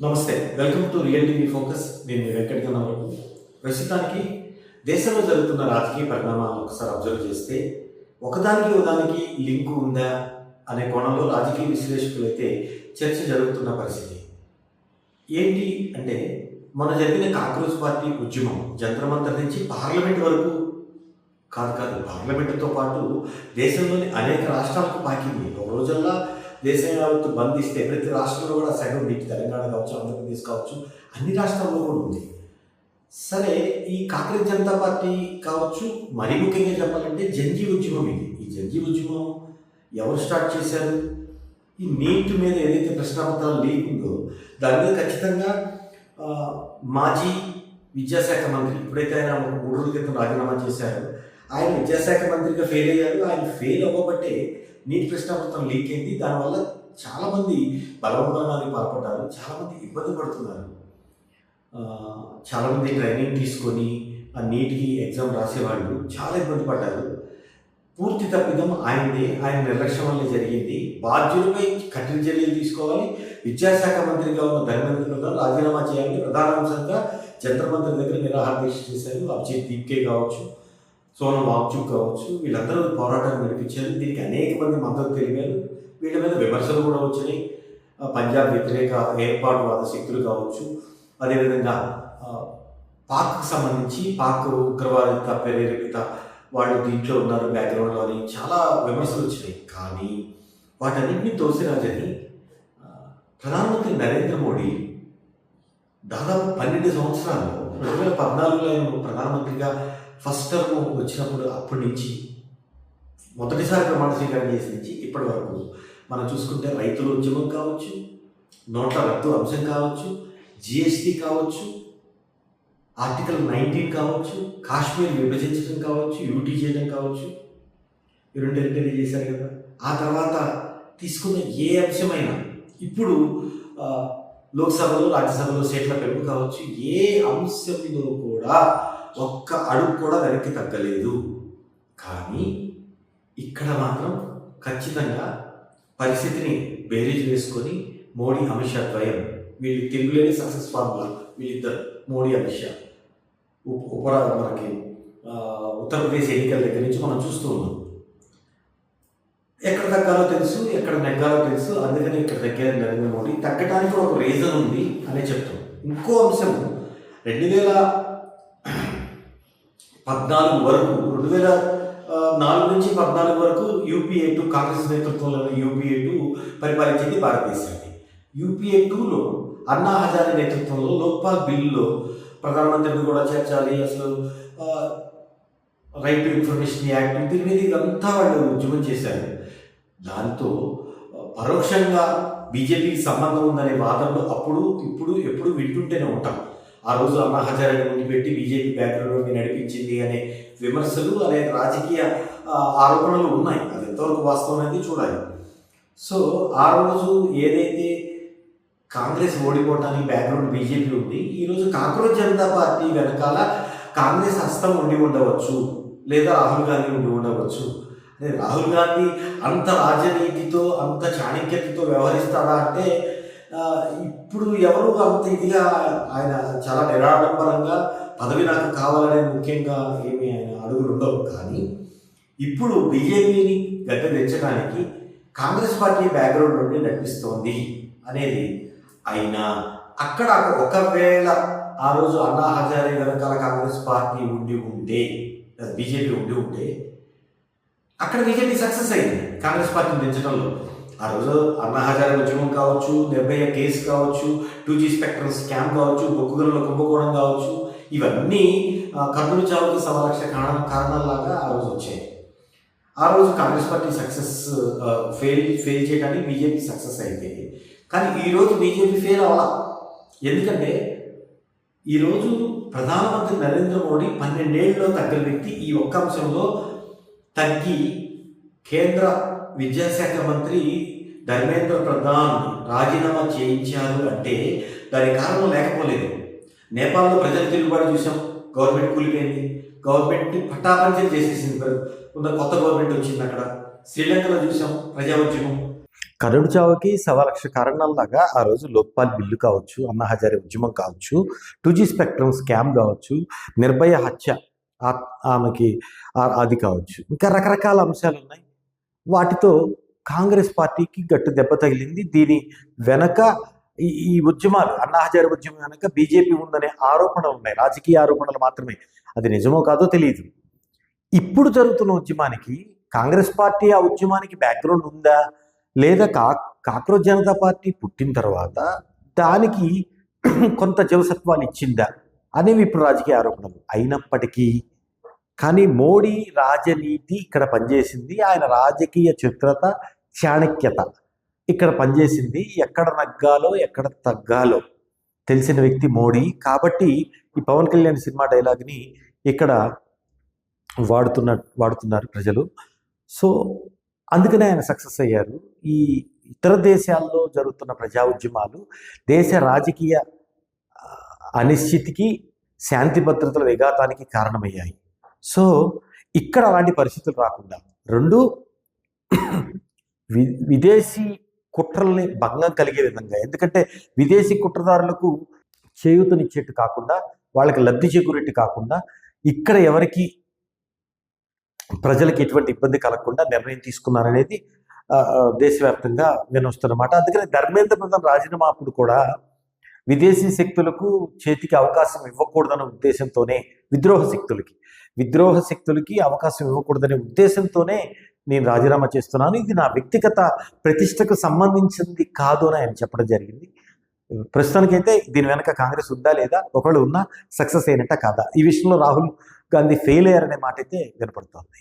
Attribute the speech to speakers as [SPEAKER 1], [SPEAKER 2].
[SPEAKER 1] నమస్తే, welcome to real TV focus. నేను మీ వెంకట్ గన్నవరపు. ప్రస్తుతానికి దేశంలో జరుగుతున్న రాజకీయ పరిణామాలను ఒకసారి అబ్జర్వ్ చేస్తే ఒకదానికి లింకు ఉందా అనే కోణంలో రాజకీయ విశ్లేషకులు అయితే చర్చ జరుగుతున్న పరిస్థితి ఏంటి అంటే, మొన్న జరిగిన కాంగ్రెస్ పార్టీ ఉద్యమం జంతర్ మంతర్ నుంచి పార్లమెంట్ వరకు కాదు పార్లమెంటుతో పాటు దేశంలోని అనేక రాష్ట్రాలకు పాకింది. ఒక రోజుల్లో దేశం యావత్తు బంద్ ఇస్తే ప్రతి రాష్ట్రంలో కూడా సగం నీటి, తెలంగాణ కావచ్చు, ఆంధ్రప్రదేశ్ కావచ్చు, అన్ని రాష్ట్రాల్లో కూడా ఉంది. సరే, ఈ కాంగ్రెస్ జనతా పార్టీ కావచ్చు, మరీ ముఖ్యంగా చెప్పాలంటే జంజీ ఉద్యమం ఇది. ఈ జంజీ ఉద్యమం ఎవరు స్టార్ట్ చేశారు? ఈ నీట్ మీద ఏదైతే ప్రశ్నాపత్రాలు లీక్ ఉందో దాని మీద ఖచ్చితంగా మాజీ విద్యాశాఖ మంత్రి, ఇప్పుడైతే ఆయన 3 రోజుల క్రితం రాజీనామా చేశారు, ఆయన విద్యాశాఖ మంత్రిగా ఫెయిల్ అయ్యారు. ఆయన ఫెయిల్ అవ్వబట్టే నీటి ప్రశ్నాపత్రం లీక్ అయింది. దానివల్ల చాలామంది బలవన్మరణానికి పాల్పడ్డారు, చాలామంది ఇబ్బంది పడుతున్నారు. చాలామంది ట్రైనింగ్ తీసుకొని ఆ నీటికి ఎగ్జామ్ రాసేవాళ్ళు చాలా ఇబ్బంది పడ్డారు. పూర్తి తప్పిదం ఆయనదే, ఆయన నిర్లక్ష్యం వల్లే జరిగింది. బాధ్యులపై కఠిన చర్యలు తీసుకోవాలి. విద్యాశాఖ మంత్రిగా ఉన్న ధర్మేంద్ర రాజీనామా చేయాలని ప్రధాన అంశంగా జంతర్ మంతర్ దగ్గర నిరాహార దీక్ష చేశారు. అభిజిత్ దీప్కే కావచ్చు, సోనం వాంగ్చుక్ కావచ్చు, వీళ్ళందరూ పోరాటాన్ని నడిపించారు. దీనికి అనేక మంది మద్దతు తెలిపారు. వీళ్ళ మీద విమర్శలు కూడా వచ్చినాయి. పంజాబ్ వ్యతిరేక ఏర్పాటువాద శక్తులు కావచ్చు, అదేవిధంగా పాక్కు సంబంధించి పాక్ ఉగ్రవాదిత ప్రేరేపిత వాళ్ళు దీంట్లో ఉన్నారు బ్యాక్గ్రౌండ్లో అని చాలా విమర్శలు వచ్చినాయి. కానీ వాటన్నింటినీ తోసిరాజని ప్రధానమంత్రి నరేంద్ర మోడీ దాదాపు 12 సంవత్సరాలు 2014లో ఆయన ప్రధానమంత్రిగా ఫస్ట్ టర్మ్ వచ్చినప్పుడు అప్పటి నుంచి మొదటిసారి ప్రమాణ స్వీకారం చేసి నుంచి ఇప్పటి వరకు మనం చూసుకుంటే రైతుల ఉద్యమం కావచ్చు, నోట్ల రద్దు అంశం కావచ్చు, జిఎస్టీ కావచ్చు, ఆర్టికల్ 19 కావచ్చు, కాశ్మీర్ విభజించడం కావచ్చు, యూటీ చేయడం కావచ్చు, ఈ 2 టెరిటరీ చేశారు కదా. ఆ తర్వాత తీసుకున్న ఏ అంశమైనా ఇప్పుడు లోక్సభలో, రాజ్యసభలో సీట్ల పెంపు కావచ్చు, ఏ అంశంలో కూడా ఒక్క అడుగు కూడా వెనక్కి తగ్గలేదు. కానీ ఇక్కడ మాత్రం ఖచ్చితంగా పరిస్థితిని బేరీజ్ వేసుకొని మోడీ, అమిత్ షా ద్వయం, వీళ్ళు తిరుగులేని సక్సెస్ ఫార్ములా వీళ్ళిద్దరు, మోడీ, అమిత్ షా. మనకి ఉత్తరప్రదేశ్ ఎన్నికల దగ్గర నుంచి మనం చూస్తూ ఉన్నాం. ఎక్కడ తగ్గాలో తెలుసు, ఎక్కడ నెగ్గాలో తెలుసు. అందుకని ఇక్కడ తగ్గారు నరేంద్ర మోడీ. తగ్గడానికి ఒక రీజన్ ఉంది అనే చెప్తాం. ఇంకో అంశం 2014 వరకు, 2004 నుంచి 14 వరకు యూపీఏ 2, కాంగ్రెస్ నేతృత్వంలోని యూపీఏ 2 పరిపాలించింది భారతదేశాన్ని. యూపీఏ 2లో అన్నా హజారే నేతృత్వంలో లోక్పాల్ బిల్లులో ప్రధానమంత్రిని కూడా చేర్చాలి, అసలు రైట్ టు ఇన్ఫర్మేషన్ యాక్ట్, దీని మీద ఇదంతా వాళ్ళు ఉద్యమం చేశారు. దాంతో పరోక్షంగా బీజేపీకి సంబంధం ఉందనే వాదనలు అప్పుడు, ఇప్పుడు, ఎప్పుడు వింటుంటేనే ఉంటాం. ఆ రోజు అన్నా హజారే ముందు పెట్టి బీజేపీ బ్యాక్గ్రౌండ్ని నడిపించింది అనే విమర్శలు, అనేక రాజకీయ ఆరోపణలు ఉన్నాయి. అది ఎంతవరకు వాస్తవం అనేది చూడాలి. సో ఆ రోజు ఏదైతే కాంగ్రెస్ ఓడిపోవటానికి బ్యాక్గ్రౌండ్ బీజేపీ ఉంది, ఈరోజు కాంగ్రెస్ జనతా పార్టీ వెనకాల కాంగ్రెస్ హస్తం ఉండి ఉండవచ్చు, లేదా రాహుల్ గాంధీ ఉండి ఉండవచ్చు. అదే రాహుల్ గాంధీ అంత రాజనీతితో, అంత చాణక్యతతో వ్యవహరిస్తాడా అంటే ఇప్పుడు ఎవరు అంత ఇదిగా, ఆయన చాలా నిరాడంబరంగా పదవి నాకు కావాలనే ముఖ్యంగా ఏమి ఆయన అడుగులు ఉండవు. కానీ ఇప్పుడు బీజేపీని గద్దె తెచ్చడానికి కాంగ్రెస్ పార్టీ బ్యాక్గ్రౌండ్ నుండి నడిపిస్తోంది అనేది. అయినా అక్కడ ఒకవేళ ఆ రోజు అన్నా హజారే వెనకాల కాంగ్రెస్ పార్టీ ఉండి ఉంటే, బీజేపీ ఉండి ఉంటే, అక్కడ బీజేపీ సక్సెస్ అయింది కాంగ్రెస్ పార్టీని పెంచడంలో. ఆ రోజు అన్నా హజారే ఉద్యమం కావచ్చు, నిర్భయ కేసు కావచ్చు, 2G స్పెక్ట్రమ్ స్కామ్ కావచ్చు, బొగ్గుగనుల కుంభకోణం కావచ్చు, ఇవన్నీ కర్నూలు చావుకి సమరక్ష కారణాలలాగా ఆ రోజు వచ్చాయి. ఆ రోజు కాంగ్రెస్ పార్టీ సక్సెస్ ఫెయిల్ చేయడానికి బీజేపీ సక్సెస్ అయితే, కానీ ఈరోజు బీజేపీ ఫెయిల్ అవ్వాల. ఎందుకంటే ఈరోజు ప్రధానమంత్రి నరేంద్ర మోడీ 12 ఏళ్ళలో తగ్గని వ్యక్తి ఈ ఒక్క అంశంలో తగ్గి కేంద్ర విద్యాశాఖ మంత్రి ధర్మేంద్ర ప్రధాన్ రాజీనామా చేయించారు అంటే దానికి కారణం లేకపోలేదు. నేపాల్లో ప్రజలు తిరుగుబాటు చూసాం, గవర్నమెంట్ కూలిపోయింది, గవర్నమెంట్ని పట్టాపంచలు చేసేసింది, కొత్త గవర్నమెంట్ వచ్చింది అక్కడ. శ్రీలంకలో చూసాం ప్రజా ఉద్యమం. కరుడు చావుకి 1,00,000 కారణాలలాగా ఆ రోజు లోక్పాల్ బిల్లు కావచ్చు, అన్నా హజారే ఉద్యమం కావచ్చు, 2G స్పెక్ట్రమ్ స్కామ్ కావచ్చు, నిర్భయ హత్య ఆమెకి అది కావచ్చు, ఇంకా రకరకాల అంశాలు ఉన్నాయి. వాటితో కాంగ్రెస్ పార్టీకి గట్టు దెబ్బ తగిలింది. దీని వెనక ఈ ఉద్యమాలు, అన్నా హజారే ఉద్యమం వెనక బీజేపీ ఉందనే ఆరోపణలు ఉన్నాయి, రాజకీయ ఆరోపణలు మాత్రమే. అది నిజమో కాదో తెలియదు. ఇప్పుడు జరుగుతున్న ఉద్యమానికి కాంగ్రెస్ పార్టీ ఆ ఉద్యమానికి బ్యాక్గ్రౌండ్ ఉందా, లేదా కాక్రోజ్ జనతా పార్టీ పుట్టిన తర్వాత దానికి కొంత జవసత్వాలు ఇచ్చిందా అనేవి ఇప్పుడు రాజకీయ ఆరోపణలు అయినప్పటికీ. కానీ మోడీ రాజనీతి ఇక్కడ పనిచేసింది, ఆయన రాజకీయ చిత్రత, చాణక్యత ఇక్కడ పనిచేసింది. ఎక్కడ నగ్గాలో ఎక్కడ తగ్గాలో తెలిసిన వ్యక్తి మోడీ. కాబట్టి ఈ పవన్ కళ్యాణ్ సినిమా డైలాగ్ని ఇక్కడ వాడుతున్నారు ప్రజలు. సో అందుకనే ఆయన సక్సెస్ అయ్యారు. ఈ ఇతర దేశాల్లో జరుగుతున్న ప్రజా ఉద్యమాలు దేశ రాజకీయ అనిశ్చితికి, శాంతి భద్రతల విఘాతానికి కారణమయ్యాయి. సో ఇక్కడ అలాంటి పరిస్థితులు రాకుండా రెండు విదేశీ కుట్రల్ని భంగం కలిగే విధంగా, ఎందుకంటే విదేశీ కుట్రదారులకు చేయూతనిచ్చేట్టు కాకుండా, వాళ్ళకి లబ్ధి చేకూరేట్టు కాకుండా, ఇక్కడ ఎవరికి ప్రజలకు ఎటువంటి ఇబ్బంది కలగకుండా నిర్ణయం తీసుకున్నారనేది దేశవ్యాప్తంగా వినొస్తున్నమాట. అందుకని ధర్మేంద్ర ప్రధాన్ రాజీనామా అప్పుడు కూడా విదేశీ శక్తులకు చేతికి అవకాశం ఇవ్వకూడదనే ఉద్దేశంతోనే, విద్రోహ శక్తులకి అవకాశం ఇవ్వకూడదనే ఉద్దేశంతోనే నేను రాజీనామా చేస్తున్నాను, ఇది నా వ్యక్తిగత ప్రతిష్టకు సంబంధించింది కాదు అని ఆయన చెప్పడం జరిగింది. ప్రస్తుతానికైతే దీని వెనక కాంగ్రెస్ ఉందా లేదా, ఒకవేళ ఉన్నా సక్సెస్ అయినట్ట కాదా, ఈ విషయంలో రాహుల్ గాంధీ ఫెయిల్ అయ్యారనే మాట అయితే వినపడుతోంది.